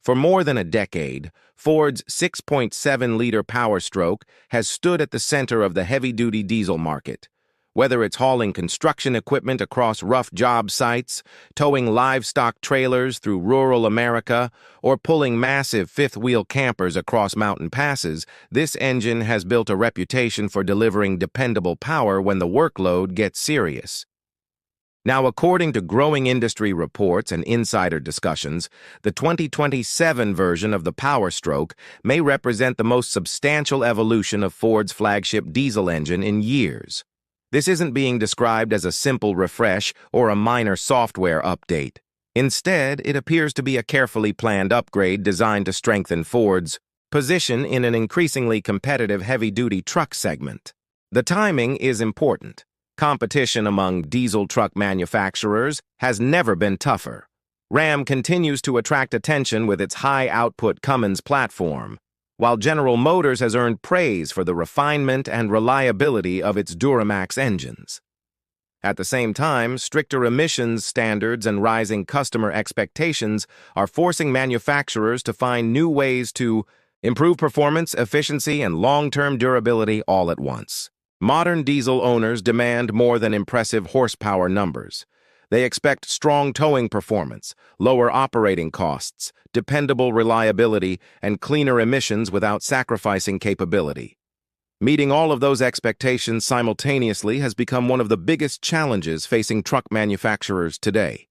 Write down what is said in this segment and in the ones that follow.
For more than a decade, Ford's 6.7-liter Power Stroke has stood at the center of the heavy-duty diesel market. Whether it's hauling construction equipment across rough job sites, towing livestock trailers through rural America, or pulling massive fifth-wheel campers across mountain passes, this engine has built a reputation for delivering dependable power when the workload gets serious. Now, according to growing industry reports and insider discussions, the 2027 version of the Power Stroke may represent the most substantial evolution of Ford's flagship diesel engine in years. This isn't being described as a simple refresh or a minor software update. Instead, it appears to be a carefully planned upgrade designed to strengthen Ford's position in an increasingly competitive heavy-duty truck segment. The timing is important. Competition among diesel truck manufacturers has never been tougher. Ram continues to attract attention with its high-output Cummins platform, while General Motors has earned praise for the refinement and reliability of its Duramax engines. At the same time, stricter emissions standards and rising customer expectations are forcing manufacturers to find new ways to improve performance, efficiency, and long-term durability all at once. Modern diesel owners demand more than impressive horsepower numbers. They expect strong towing performance, lower operating costs, dependable reliability, and cleaner emissions without sacrificing capability. Meeting all of those expectations simultaneously has become one of the biggest challenges facing truck manufacturers today.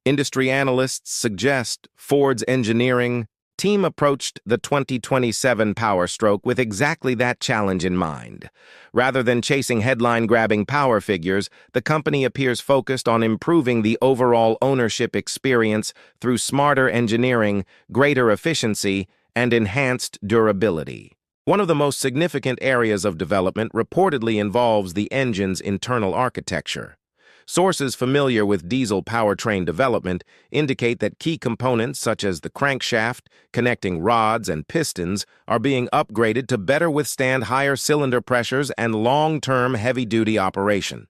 Industry analysts suggest Ford's engineering team approached the 2027 Power Stroke with exactly that challenge in mind. Rather than chasing headline-grabbing power figures, the company appears focused on improving the overall ownership experience through smarter engineering, greater efficiency, and enhanced durability. One of the most significant areas of development reportedly involves the engine's internal architecture. Sources familiar with diesel powertrain development indicate that key components such as the crankshaft, connecting rods, and pistons are being upgraded to better withstand higher cylinder pressures and long-term heavy-duty operation.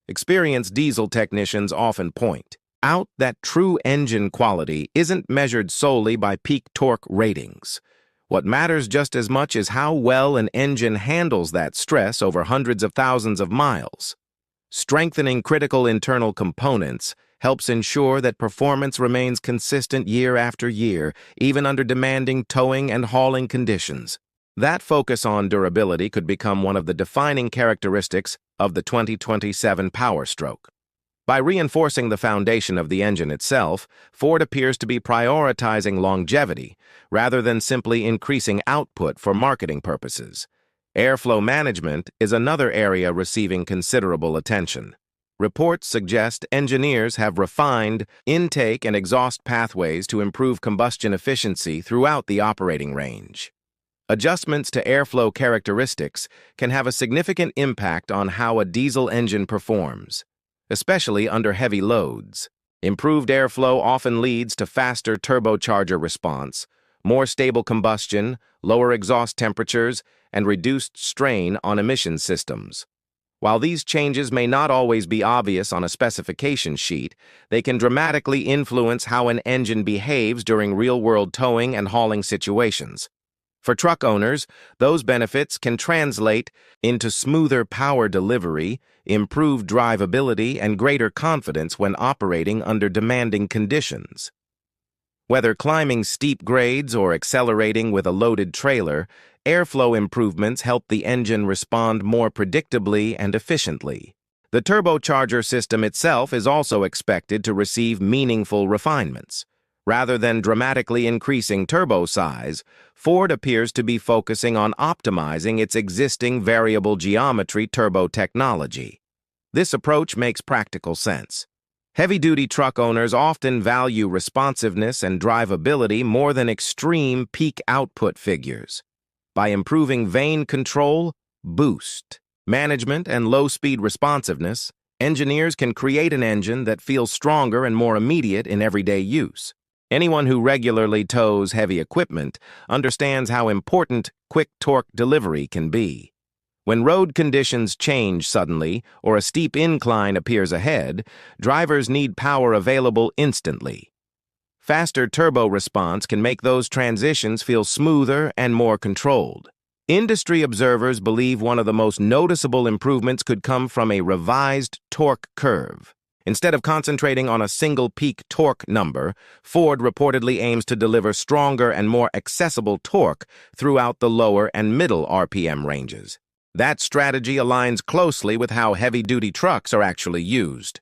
Experienced diesel technicians often point out that true engine quality isn't measured solely by peak torque ratings. What matters just as much is how well an engine handles that stress over hundreds of thousands of miles. Strengthening critical internal components helps ensure that performance remains consistent year after year, even under demanding towing and hauling conditions. That focus on durability could become one of the defining characteristics of the 2027 Power Stroke. By reinforcing the foundation of the engine itself, Ford appears to be prioritizing longevity rather than simply increasing output for marketing purposes. Airflow management is another area receiving considerable attention. Reports suggest engineers have refined intake and exhaust pathways to improve combustion efficiency throughout the operating range. Adjustments to airflow characteristics can have a significant impact on how a diesel engine performs, especially under heavy loads. Improved airflow often leads to faster turbocharger response, more stable combustion, lower exhaust temperatures, and reduced strain on emission systems. While these changes may not always be obvious on a specification sheet, they can dramatically influence how an engine behaves during real-world towing and hauling situations. For truck owners, those benefits can translate into smoother power delivery, improved drivability, and greater confidence when operating under demanding conditions. Whether climbing steep grades or accelerating with a loaded trailer, airflow improvements help the engine respond more predictably and efficiently. The turbocharger system itself is also expected to receive meaningful refinements. Rather than dramatically increasing turbo size, Ford appears to be focusing on optimizing its existing variable geometry turbo technology. This approach makes practical sense. Heavy-duty truck owners often value responsiveness and drivability more than extreme peak output figures. By improving vane control, boost, management, and low-speed responsiveness, engineers can create an engine that feels stronger and more immediate in everyday use. Anyone who regularly tows heavy equipment understands how important quick torque delivery can be. When road conditions change suddenly or a steep incline appears ahead, drivers need power available instantly. Faster turbo response can make those transitions feel smoother and more controlled. Industry observers believe one of the most noticeable improvements could come from a revised torque curve. Instead of concentrating on a single peak torque number, Ford reportedly aims to deliver stronger and more accessible torque throughout the lower and middle RPM ranges. That strategy aligns closely with how heavy-duty trucks are actually used.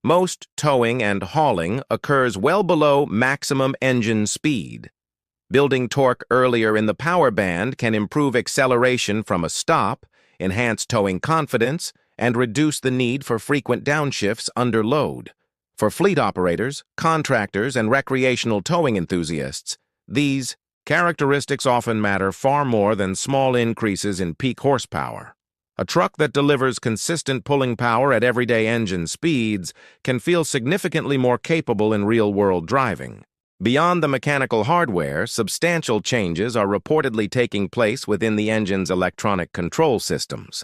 Most towing and hauling occurs well below maximum engine speed. Building torque earlier in the power band can improve acceleration from a stop, enhance towing confidence, and reduce the need for frequent downshifts under load. For fleet operators, contractors, and recreational towing enthusiasts, these characteristics often matter far more than small increases in peak horsepower. A truck that delivers consistent pulling power at everyday engine speeds can feel significantly more capable in real-world driving. Beyond the mechanical hardware, substantial changes are reportedly taking place within the engine's electronic control systems.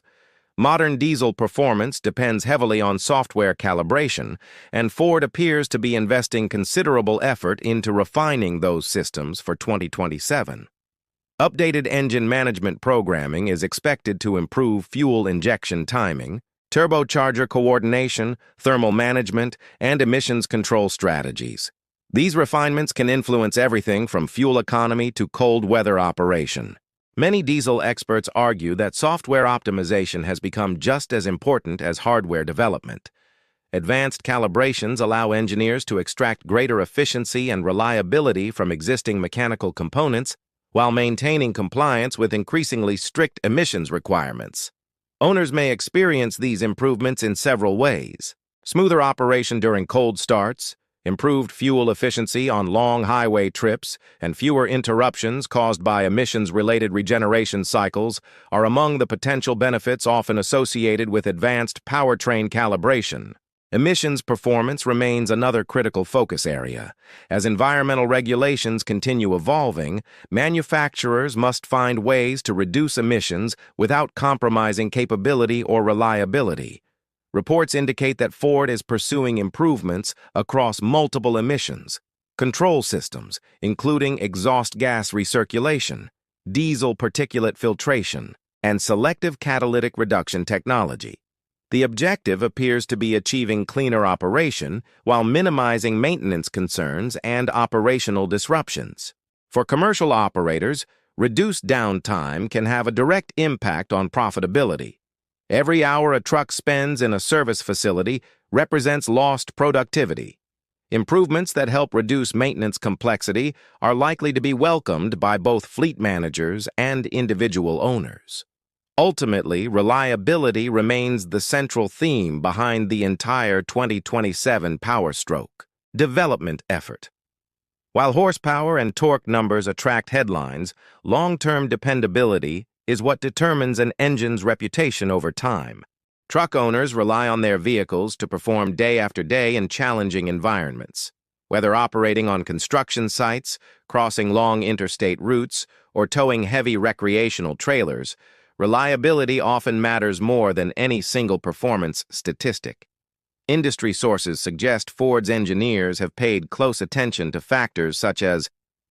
Modern diesel performance depends heavily on software calibration, and Ford appears to be investing considerable effort into refining those systems for 2027. Updated engine management programming is expected to improve fuel injection timing, turbocharger coordination, thermal management, and emissions control strategies. These refinements can influence everything from fuel economy to cold weather operation. Many diesel experts argue that software optimization has become just as important as hardware development. Advanced calibrations allow engineers to extract greater efficiency and reliability from existing mechanical components while maintaining compliance with increasingly strict emissions requirements. Owners may experience these improvements in several ways: smoother operation during cold starts, improved fuel efficiency on long highway trips, and fewer interruptions caused by emissions-related regeneration cycles are among the potential benefits often associated with advanced powertrain calibration. Emissions performance remains another critical focus area. As environmental regulations continue evolving, manufacturers must find ways to reduce emissions without compromising capability or reliability. Reports indicate that Ford is pursuing improvements across multiple emissions control systems, including exhaust gas recirculation, diesel particulate filtration, and selective catalytic reduction technology. The objective appears to be achieving cleaner operation while minimizing maintenance concerns and operational disruptions. For commercial operators, reduced downtime can have a direct impact on profitability. Every hour a truck spends in a service facility represents lost productivity. Improvements that help reduce maintenance complexity are likely to be welcomed by both fleet managers and individual owners. Ultimately, reliability remains the central theme behind the entire 2027 Power Stroke development effort. While horsepower and torque numbers attract headlines, long-term dependability is what determines an engine's reputation over time. Truck owners rely on their vehicles to perform day after day in challenging environments. Whether operating on construction sites, crossing long interstate routes, or towing heavy recreational trailers, reliability often matters more than any single performance statistic. Industry sources suggest Ford's engineers have paid close attention to factors such as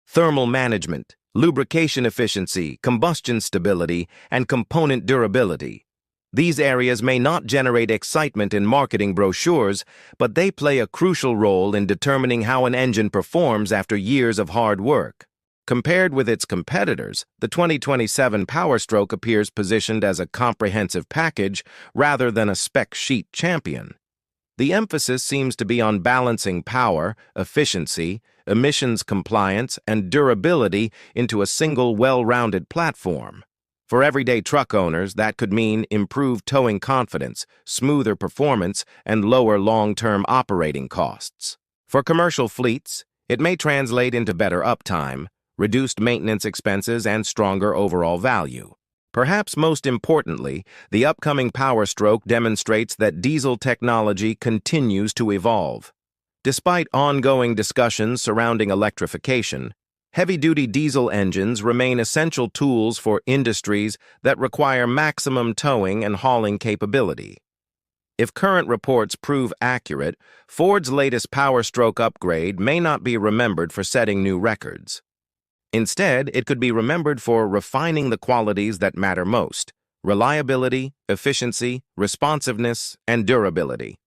thermal management, lubrication efficiency, combustion stability, and component durability. These areas may not generate excitement in marketing brochures, but they play a crucial role in determining how an engine performs after years of hard work. Compared with its competitors, the 2027 Power Stroke appears positioned as a comprehensive package rather than a spec sheet champion. The emphasis seems to be on balancing power, efficiency, emissions compliance, and durability into a single well-rounded platform. For everyday truck owners, that could mean improved towing confidence, smoother performance, and lower long-term operating costs. For commercial fleets, it may translate into better uptime, reduced maintenance expenses, and stronger overall value. Perhaps most importantly, the upcoming Power Stroke demonstrates that diesel technology continues to evolve. Despite ongoing discussions surrounding electrification, heavy-duty diesel engines remain essential tools for industries that require maximum towing and hauling capability. If current reports prove accurate, Ford's latest Power Stroke upgrade may not be remembered for setting new records. Instead, it could be remembered for refining the qualities that matter most: reliability, efficiency, responsiveness, and durability.